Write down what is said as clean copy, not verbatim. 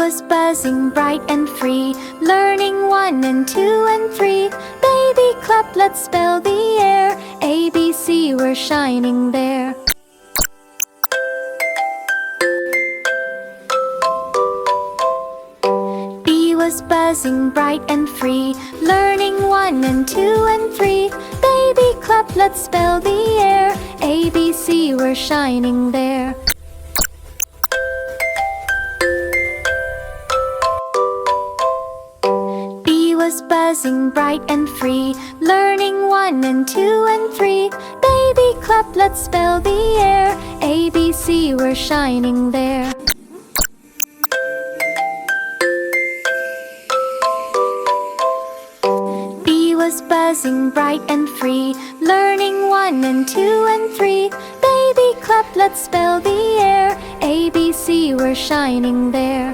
was buzzing bright and free, learning 1 and 2 and 3. Baby clap, let's spell the air. A, B, C were shining there. B was buzzing bright and free, learning 1 and 2 and 3. Baby clap, let's spell the air. A, B, C were shining there. B was buzzing bright and free, learning 1 and 2 and 3. Baby clap, let's spell the air. A, B, C were shining there. B was buzzing bright and free, learning 1 and 2 and 3. Baby clap, let's spell the air. A, B, C were shining there.